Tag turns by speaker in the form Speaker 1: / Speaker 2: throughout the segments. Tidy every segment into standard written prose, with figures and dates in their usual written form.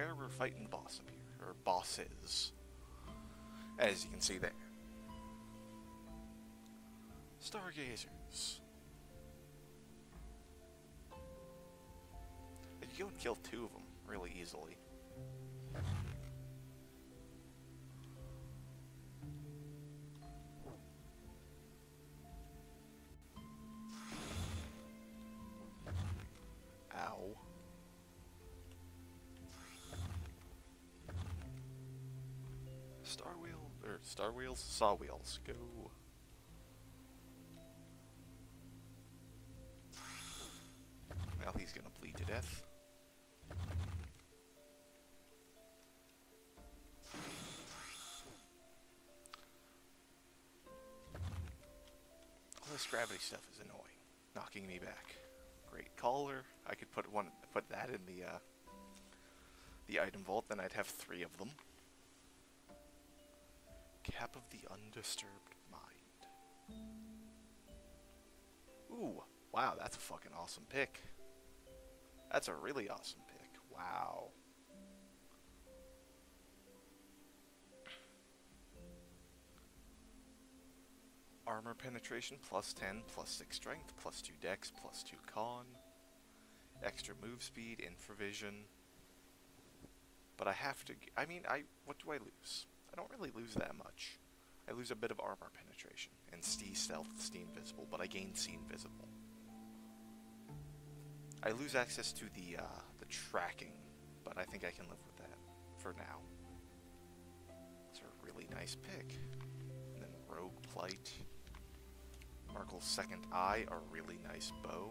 Speaker 1: where we're fighting the boss up here, or bosses, as you can see there. Stargazers. You can kill 2 of them really easily. Ow. Star wheels, saw wheels, go. Well, he's gonna bleed to death. All this gravity stuff is annoying, knocking me back. Great collar. I could put that in the item vault, then I'd have 3 of them. Cap of the Undisturbed Mind. Ooh, wow, that's a fucking awesome pick. That's a really awesome pick. Wow. Armor penetration, plus 10, plus 6 strength, plus 2 dex, plus 2 con. Extra move speed, infravision. But I have to... I mean, what do I lose? I don't really lose that much. I lose a bit of armor penetration, and see stealth, see invisible, but I gain see invisible. I lose access to the tracking, but I think I can live with that for now. It's a really nice pick. And then Rogue Plight. Markle's Second Eye, a really nice bow.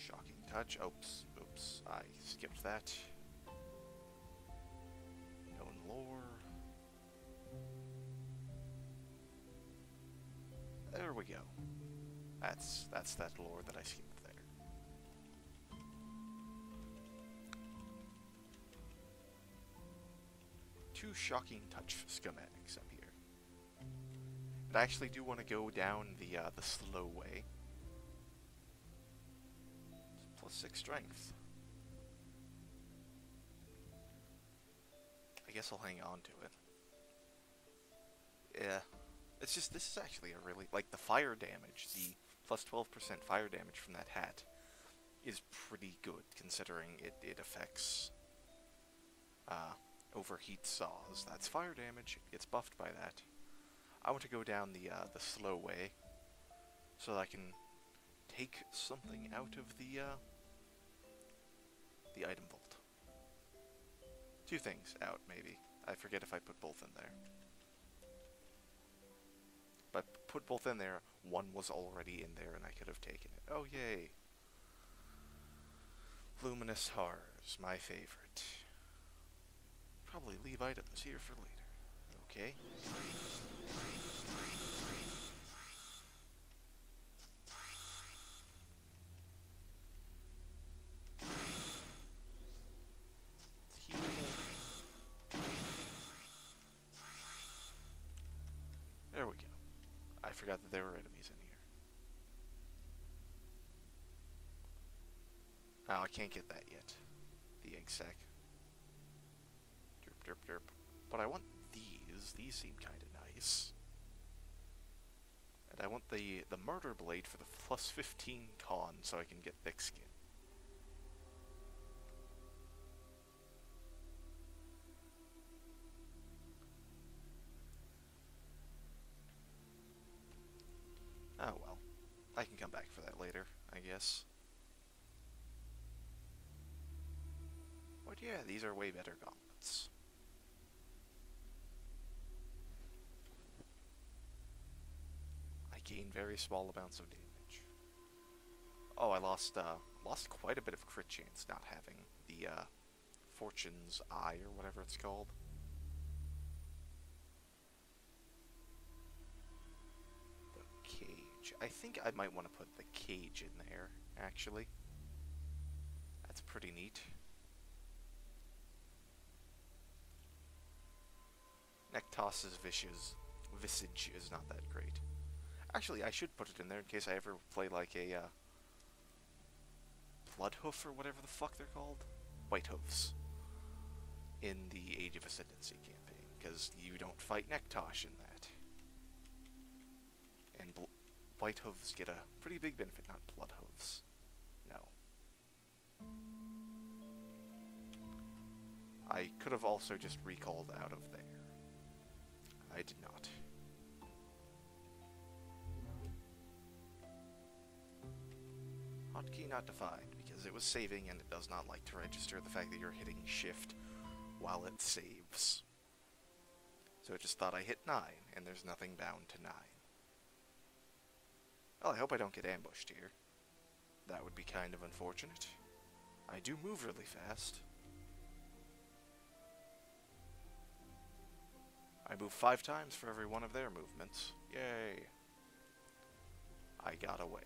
Speaker 1: Shocking Touch. Oops, I skipped that. Known Lore. There we go. That's that lore that I skipped there. Two Shocking Touch schematics up here. But I actually do want to go down the slow way. Plus 6 strength. I guess I'll hang on to it. Yeah. It's just, this is actually a really, like, the fire damage, the plus 12% fire damage from that hat is pretty good, considering it affects overheat saws. That's fire damage, it gets buffed by that. I want to go down the slow way, so that I can take something out of the item vault. 2 things out, maybe. I forget if I put both in there. But put both in there, one was already in there and I could have taken it. Oh, yay. Luminous Horrors, my favorite. Probably leave items here for later. Okay. There we go. I forgot that there were enemies in here. Oh, I can't get that yet. The egg sack. Derp, derp, derp. But I want these. These seem kind of nice. And I want the murder blade for the plus 15 con so I can get thick skin. Oh well. I can come back for that later, I guess. But yeah, these are way better gauntlets. I gain very small amounts of damage. Oh, I lost quite a bit of crit chance not having the Fortune's Eye or whatever it's called. I think I might want to put the cage in there, actually. That's pretty neat. Nektas's visage is not that great. Actually, I should put it in there in case I ever play like a Bloodhoof or whatever the fuck they're called. White Hooves in the Age of Ascendancy campaign, because you don't fight Nektosh in that. And White Hooves get a pretty big benefit, not Blood Hooves. No. I could have also just recalled out of there. I did not. Hotkey not defined, because it was saving and it does not like to register the fact that you're hitting shift while it saves. So it just thought I hit 9, and there's nothing bound to 9. Well, I hope I don't get ambushed here. That would be kind of unfortunate. I do move really fast. I move 5 times for every one of their movements. Yay! I got away.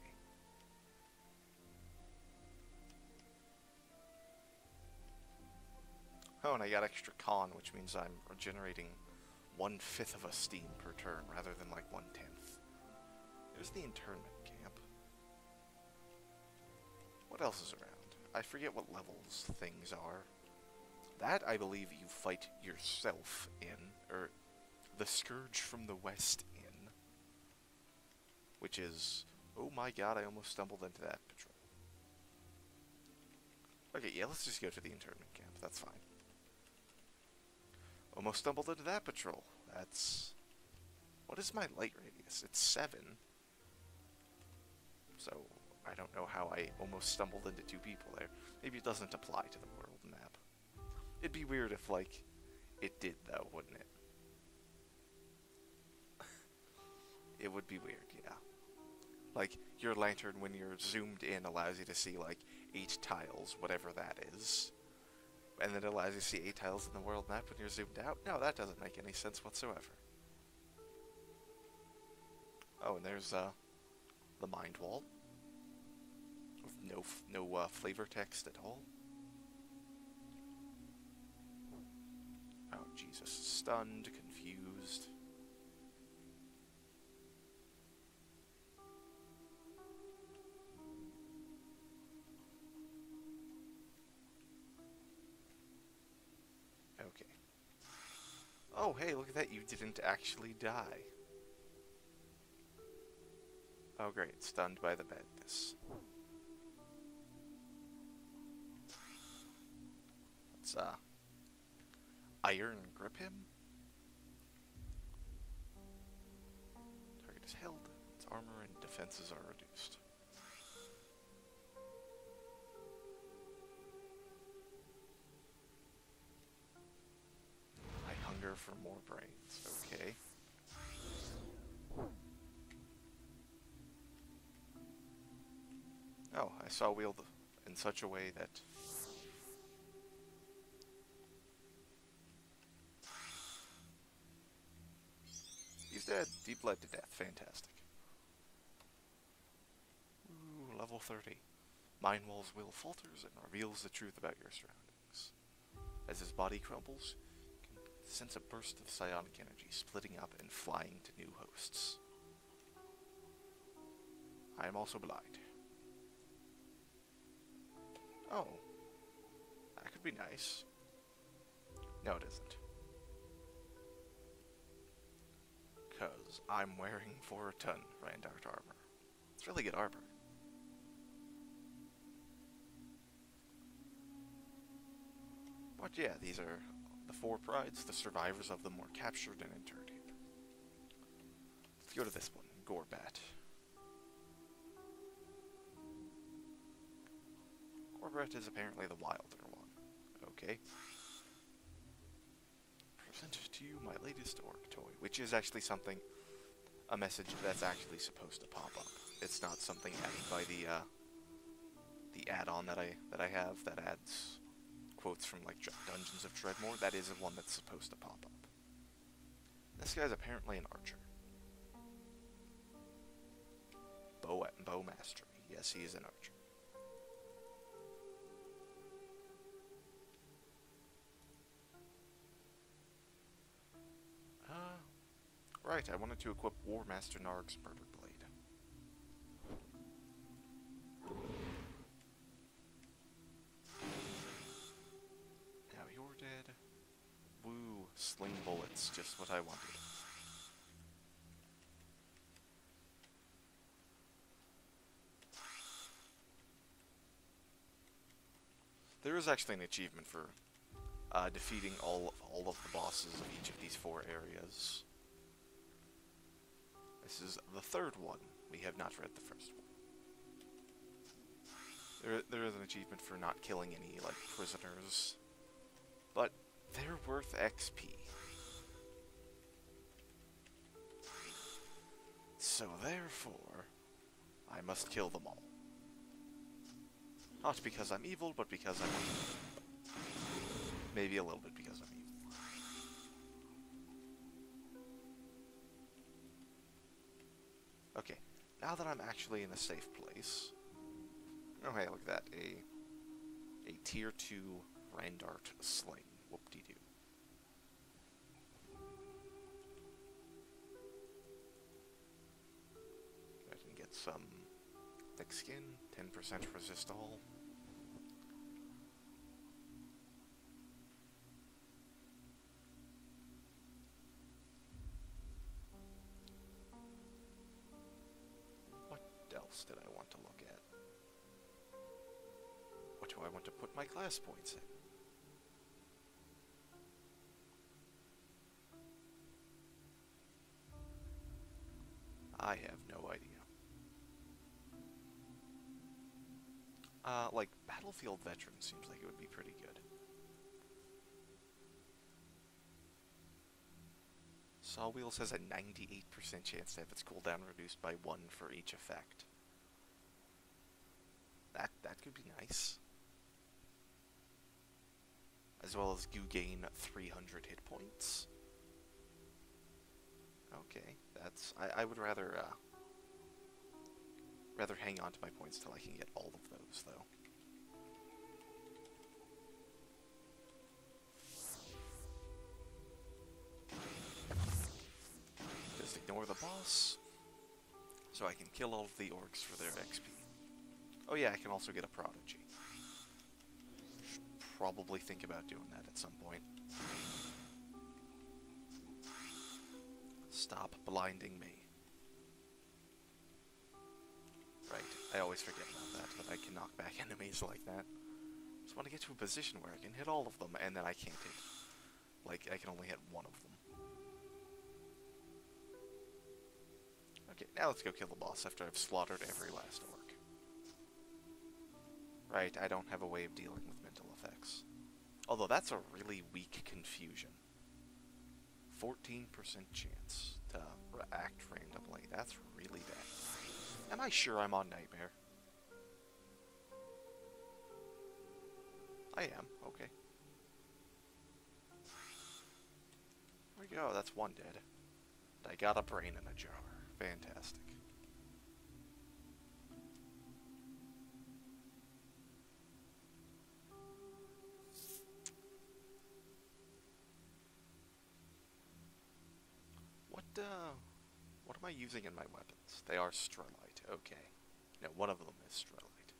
Speaker 1: Oh, and I got extra con, which means I'm generating 1/5 of a steam per turn, rather than like 1/10. There's the internment camp. What else is around? I forget what levels things are. That, I believe, you fight yourself in, or the Scourge from the West in. Which is... oh my god, I almost stumbled into that patrol. Okay, yeah, let's just go to the internment camp. That's fine. Almost stumbled into that patrol. That's... what is my light radius? It's 7. So, I don't know how I almost stumbled into 2 people there. Maybe it doesn't apply to the world map. It'd be weird if, like, it did, though, wouldn't it? It would be weird, yeah. Like, your lantern, when you're zoomed in, allows you to see, like, 8 tiles, whatever that is. And then it allows you to see 8 tiles in the world map when you're zoomed out. No, that doesn't make any sense whatsoever. Oh, and there's, the Mind Wall. With no flavor text at all. Oh, Jesus. Stunned, confused. Okay. Oh, hey, look at that. You didn't actually die. Oh, great. Stunned by the madness. Let's, Iron Grip him? Target is held. Its armor and defenses are reduced. I hunger for more brains. Okay. Oh, I saw wield in such a way that... he's dead. Deep bled to death. Fantastic. Ooh, level 30. Mind Wall's will falters and reveals the truth about your surroundings. As his body crumbles, you can sense a burst of psionic energy splitting up and flying to new hosts. I am also blind. Oh. That could be nice. No, it isn't. Because I'm wearing 4 ton Randart armor. It's really good armor. But yeah, these are the 4 prides. The survivors of them were captured and interred here. Let's go to this one, Gorbat. Gorbat is apparently the wilder one. Okay. Present to you my latest orc toy, which is actually something, a message that's actually supposed to pop up. It's not something added by the add-on that I have that adds quotes from like Dungeons of Dreadmore. That is one that's supposed to pop up. This guy's apparently an archer. Bow mastery. Yes, he is an archer. Right, I wanted to equip War Master Narg's Murder Blade. sling bullets, just what I wanted. There is actually an achievement for defeating all of the bosses of each of these 4 areas. This is the 3rd one. We have not read the first one. There is an achievement for not killing any, like, prisoners. But they're worth XP. So therefore, I must kill them all. Not because I'm evil, but because I'm evil. Maybe a little bit because I'm evil. Okay, now that I'm actually in a safe place... Oh hey, look at that. A tier 2 Randart sling. Whoop-de-doo. I can get some thick skin, 10% resist all. What else did I want to look at? What do I want to put my class points in? I have no idea. Like, Battlefield Veteran seems like it would be pretty good. Saw Wheels has a 98% chance to have its cooldown reduced by 1 for each effect. That could be nice. As well as Goo gain 300 hit points. Okay, that's... I would rather hang on to my points till I can get all of those, though. Just ignore the boss, so I can kill all of the orcs for their XP. Oh yeah, I can also get a prodigy. Should probably think about doing that at some point. Stop blinding me. Right, I always forget about that I can knock back enemies like that. Just want to get to a position where I can hit all of them, and then I can't hit. Like, I can only hit one of them. Okay, now let's go kill the boss after I've slaughtered every last orc. Right, I don't have a way of dealing with mental effects. Although that's a really weak confusion. 14% chance to react randomly. That's really bad. Am I sure I'm on Nightmare? I am, okay. There we go, that's one dead. I got a brain in a jar. Fantastic. What am I using in my weapons? They are Strelite, okay. No, one of them is Strelite.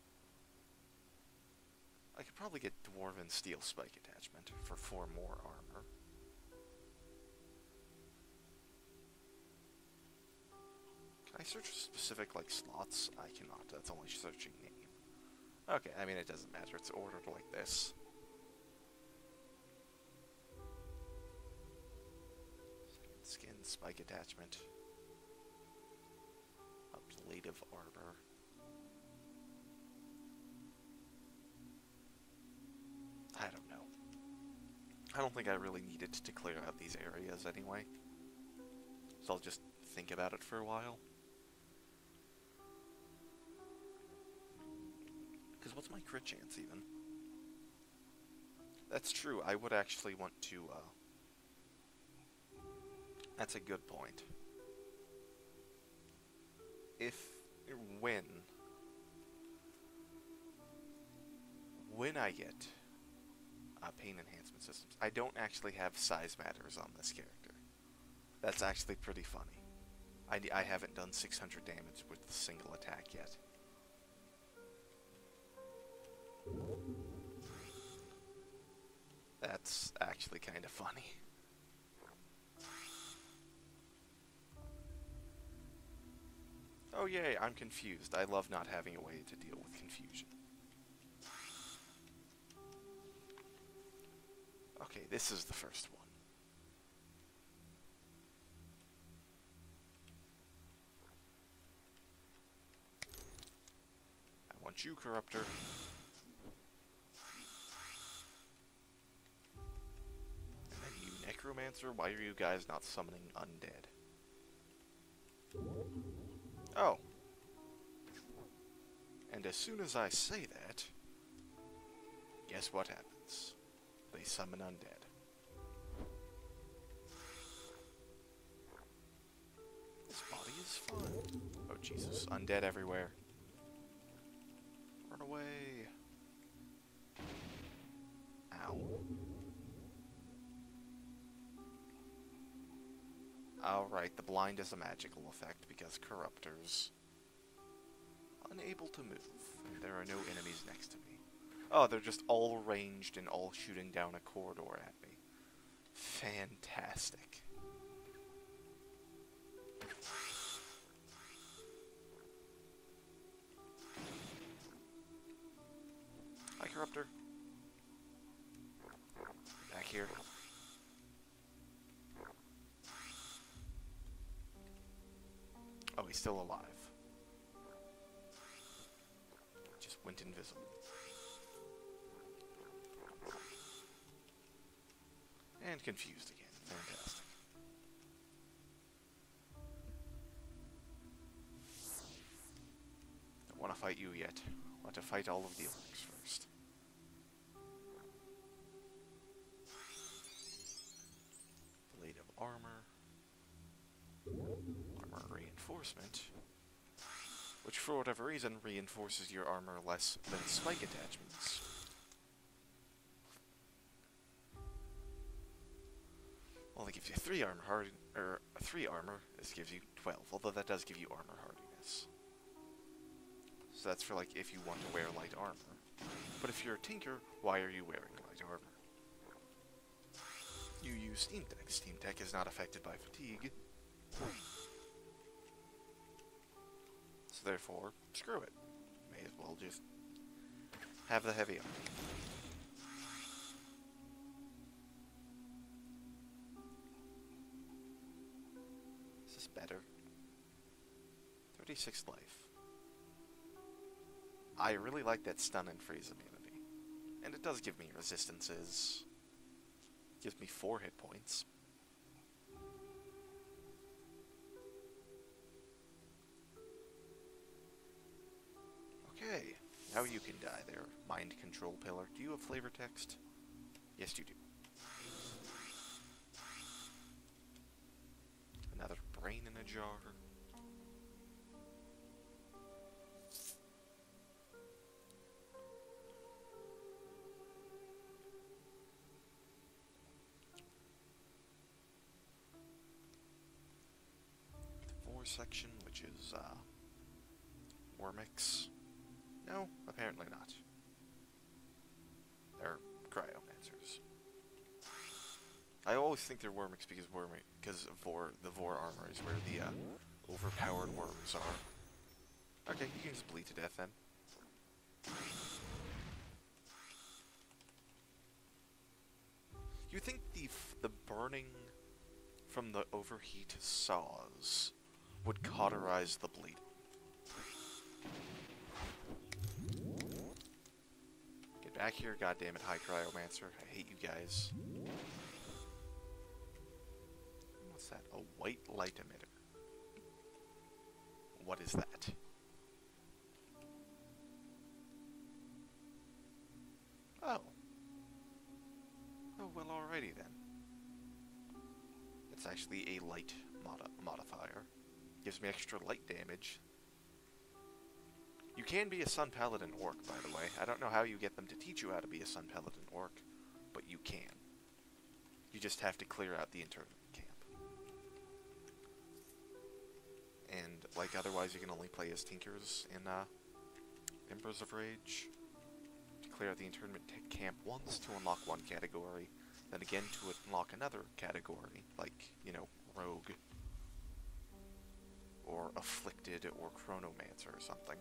Speaker 1: I could probably get Dwarven Steel Spike Attachment for 4 more armor. Can I search specific, like, slots? I cannot, that's only searching name. Okay, I mean, it doesn't matter, it's ordered like this. Skin, spike attachment. Ablative armor. I don't know. I don't think I really needed to clear out these areas anyway. So I'll just think about it for a while. Because what's my crit chance even? That's true, I would actually want to, That's a good point. When I get pain enhancement systems, I don't actually have size matters on this character. That's actually pretty funny. I haven't done 600 damage with a single attack yet. That's actually kind of funny. yay, I'm confused. I love not having a way to deal with confusion. Okay, this is the first one. I want you, Corruptor. And then you, Necromancer. Why are you guys not summoning undead? Oh. And as soon as I say that, guess what happens? They summon undead. This body is fun. Oh Jesus, undead everywhere. Run away. Ow. Alright, the blind is a magical effect because Corruptors unable to move. And there are no enemies next to me. Oh, they're just all ranged and all shooting down a corridor at me. Fantastic. Hi, Corruptor. Back here. Oh, he's still alive. Just went invisible. And confused again. Fantastic. Don't want to fight you yet. Want to fight all of the orcs first. Blade of Armor. Armour Reinforcement. Which, for whatever reason, reinforces your armor less than spike attachments. Only gives you 3 armor or 3 armor. This gives you 12, although that does give you armor hardiness. So that's for like if you want to wear light armor. But if you're a tinker, why are you wearing light armor? You use Steam Deck. Steam Deck is not affected by fatigue. So therefore, screw it. May as well just have the heavy armor. Is this better? 36 life. I really like that stun and freeze immunity. And it does give me resistances. Gives me 4 hit points. Okay, now you can die there, Mind Control Pillar. Do you have flavor text? Yes, you do. Another brain in a jar. The 4 section, which is, Wormix. No, apparently not. They're cryomancers. I always think they're Wormix because the Vor armor is where the overpowered worms are. Okay, you can just bleed to death then. You think the burning from the overheat saws would cauterize the bleeding? Back here, goddammit, High Cryomancer. I hate you guys. What's that? A white light emitter. What is that? Oh. Oh, well, alrighty then. It's actually a light modifier. Gives me extra light damage. You can be a Sun Paladin Orc, by the way. I don't know how you get them to teach you how to be a Sun Paladin Orc, but you can. You just have to clear out the internment camp. And, like, otherwise you can only play as Tinkers in, Embers of Rage. To clear out the internment camp once to unlock one category, then again to unlock another category, like, you know, Rogue. or Afflicted, or Chronomancer or something.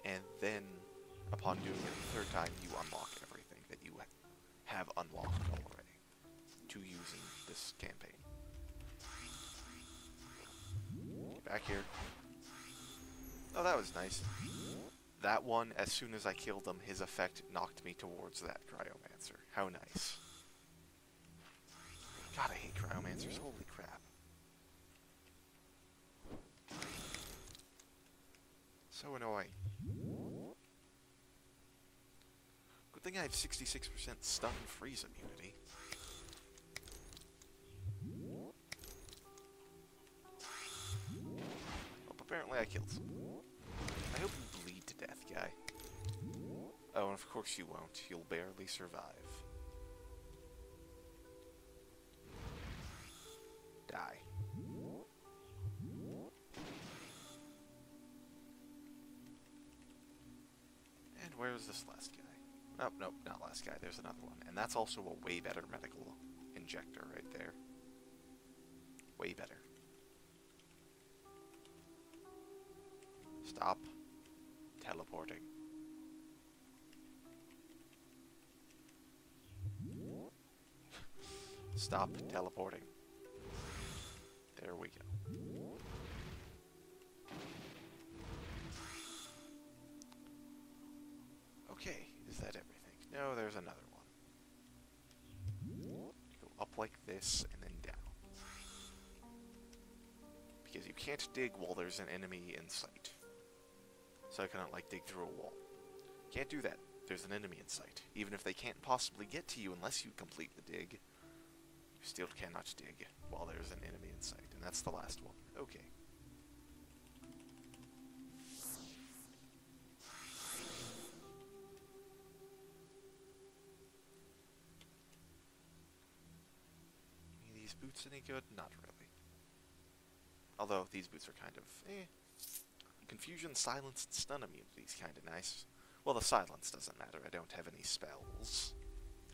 Speaker 1: And then, upon doing it the third time, you unlock everything that you have unlocked already to use in this campaign. Get back here. Oh, that was nice. That one, as soon as I killed him, his effect knocked me towards that Cryomancer. How nice. God, I hate Cryomancers. Holy crap. So annoying. Good thing I have 66% stun and freeze immunity. Oh, apparently I killed someone. I hope you bleed to death, guy. Oh, and of course you won't. You'll barely survive. Die. And where's this last guy? Nope, nope, not last guy. There's another one. And that's also a way better medical injector right there. Way better. Stop teleporting. Stop teleporting. There we go. Okay, is that everything? No, there's another one. Go up like this and then down. Because you can't dig while there's an enemy in sight. So I couldn't, like, dig through a wall. Can't do that. There's an enemy in sight. Even if they can't possibly get to you unless you complete the dig, you still cannot dig while there's an enemy in sight. And that's the last one. Okay. Are these boots any good? Not really. Although, these boots are kind of, Confusion, silence, and stun immunity is kind of nice. Well, the silence doesn't matter. I don't have any spells.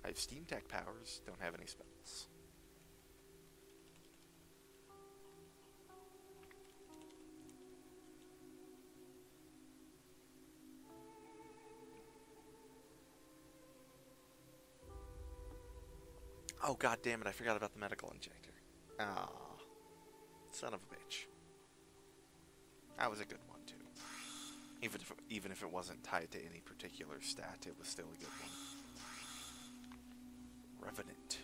Speaker 1: I have steam tech powers, don't have any spells. Oh, god damn it, I forgot about the medical injector. Ah, son of a bitch. That was a good one, too. Even if it wasn't tied to any particular stat, it was still a good one. Revenant.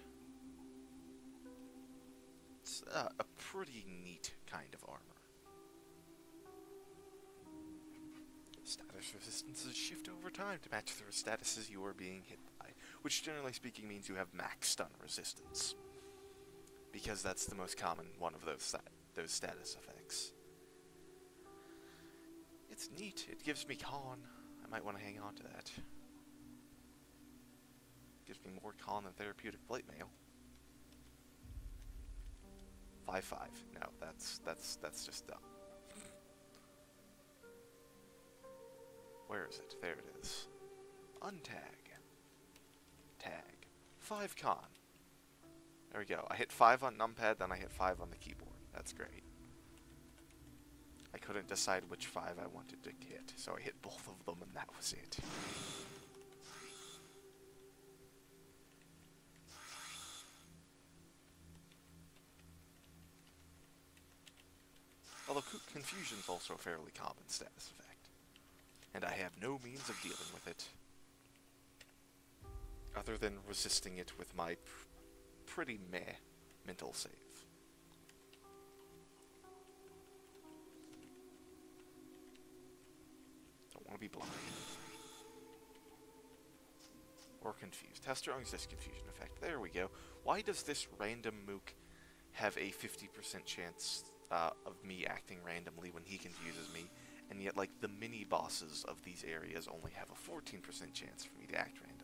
Speaker 1: It's a pretty neat kind of armor. Status resistances shift over time to match the statuses you are being hit by, which generally speaking means you have max stun resistance. Because that's the most common one of those status effects. It's neat. It gives me con. I might want to hang on to that. Gives me more con than therapeutic plate mail. 5/5. No, that's just dumb. Where is it? There it is. Untag. Tag. 5 con. There we go. I hit 5 on numpad, then I hit 5 on the keyboard. That's great. I couldn't decide which 5 I wanted to hit, so I hit both of them and that was it. Although Confusion's also a fairly common status effect, and I have no means of dealing with it, other than resisting it with my pretty meh mental save. Don't want to be blind. Or confused. How strong is this confusion effect? There we go. Why does this random mook have a 50% chance of me acting randomly when he confuses me, and yet, like, the mini-bosses of these areas only have a 14% chance for me to act randomly?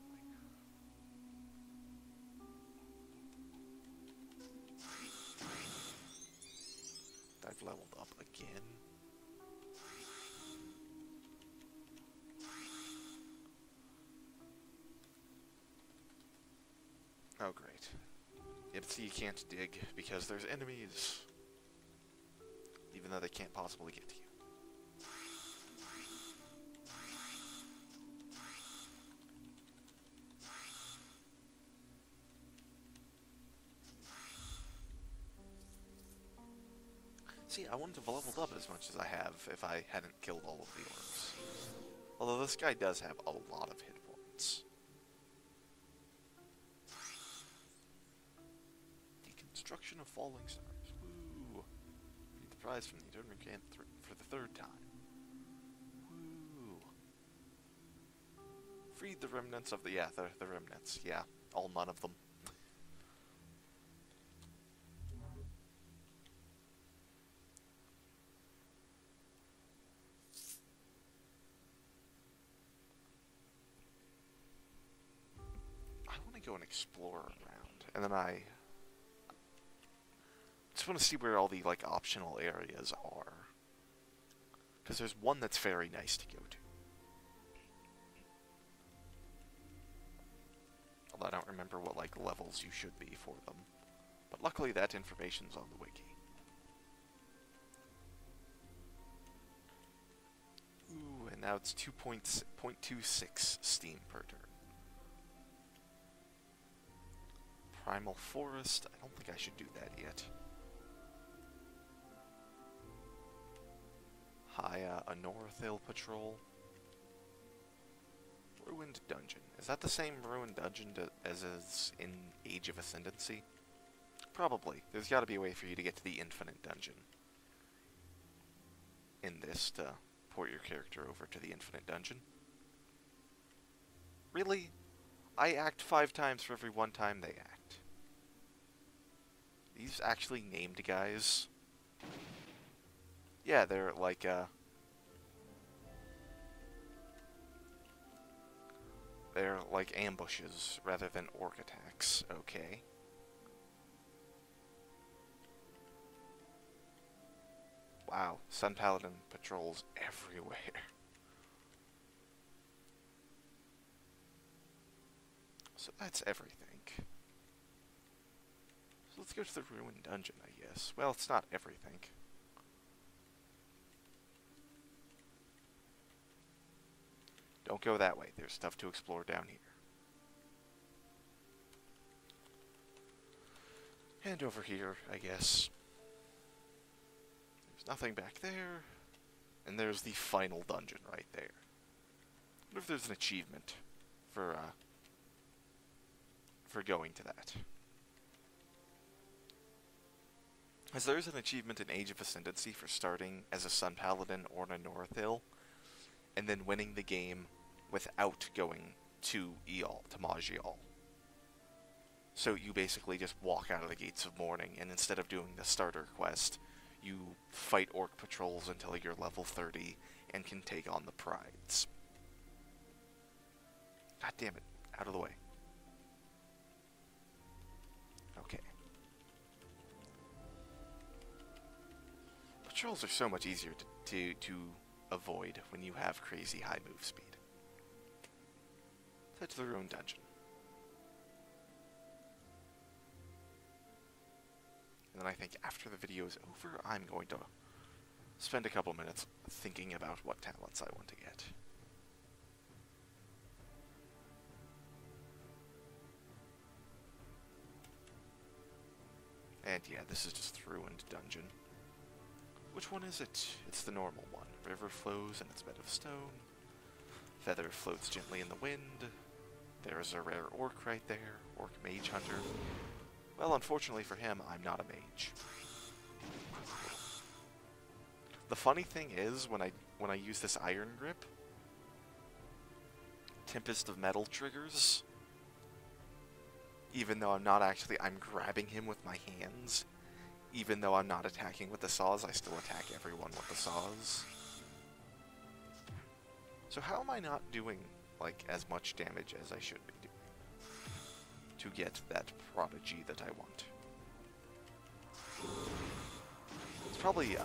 Speaker 1: I've leveled up again. Oh, great. Yep, see, you can't dig because there's enemies. even though they can't possibly get to you. See, I wouldn't have leveled up as much as I have if I hadn't killed all of the orcs. Although this guy does have a lot of hit points. Deconstruction of falling stars. Woo! Read the prize from the Eternal Camp for the third time. Woo! Freed the remnants of the... Yeah, the remnants. Yeah, all none of them. Go and explore around, and then I just want to see where all the like optional areas are, because there's one that's very nice to go to. Although I don't remember what like levels you should be for them, but luckily that information's on the wiki. Ooh, and now it's 2.26 steam per turn. Primal Forest. I don't think I should do that yet. A North Hill Patrol. Ruined Dungeon. Is that the same Ruined Dungeon as is in Age of Ascendancy? Probably. There's got to be a way for you to get to the Infinite Dungeon in this to port your character over to the Infinite Dungeon. Really? I act 5 times for every 1 time they act. These actually named guys. Yeah, they're like, they're like ambushes rather than orc attacks. Okay. Wow, Sun Paladin patrols everywhere. So that's everything. So let's go to the Ruined Dungeon, I guess. Well, it's not everything. Don't go that way. There's stuff to explore down here. And over here, I guess. There's nothing back there. And there's the final dungeon right there. I wonder if there's an achievement for going to that. As there is an achievement in Age of Ascendancy for starting as a Sun Paladin or in a North Hill, and then winning the game without going to Maj'Eyal. So you basically just walk out of the Gates of Morning, and instead of doing the starter quest, you fight orc patrols until you're level 30 and can take on the Prides. God damn it. Out of the way. Okay. Patrols are so much easier to avoid when you have crazy high move speed. Head to the Ruined Dungeon. And then I think after the video is over, I'm going to spend a couple minutes thinking about what talents I want to get. And yeah, this is just Ruined Dungeon. Which one is it? It's the normal one. River flows in its bed of stone. Feather floats gently in the wind. There's a rare orc right there. Orc Mage Hunter. Well, unfortunately for him, I'm not a mage. The funny thing is, when I use this Iron Grip, Tempest of Metal triggers. Even though I'm not actually, I'm grabbing him with my hands. Even though I'm not attacking with the saws, I still attack everyone with the saws. So how am I not doing, like, as much damage as I should be doing to get that prodigy that I want? It's probably,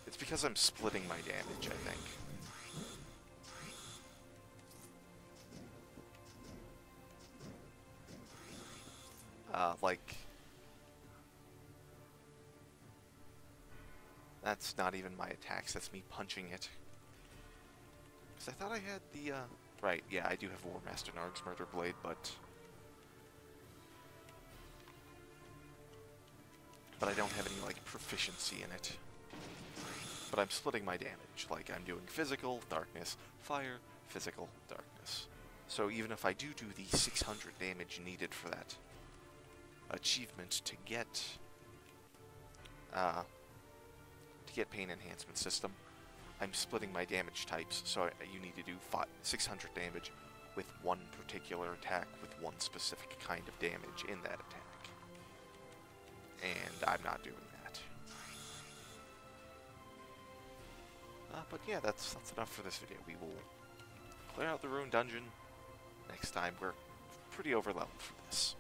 Speaker 1: it's because I'm splitting my damage, I think. That's not even my attacks, that's me punching it. Because I thought I had the, right, yeah, I do have War Master Narg's Murder Blade, but I don't have any, like, proficiency in it. But I'm splitting my damage, like I'm doing physical, darkness, fire, physical, darkness. So even if I do the 600 damage needed for that achievement to get Pain Enhancement System, I'm splitting my damage types, so you need to do 600 damage with one particular attack with one specific kind of damage in that attack. And I'm not doing that. But yeah, that's enough for this video. We will clear out the Ruined Dungeon. Next time, we're pretty overleveled for this.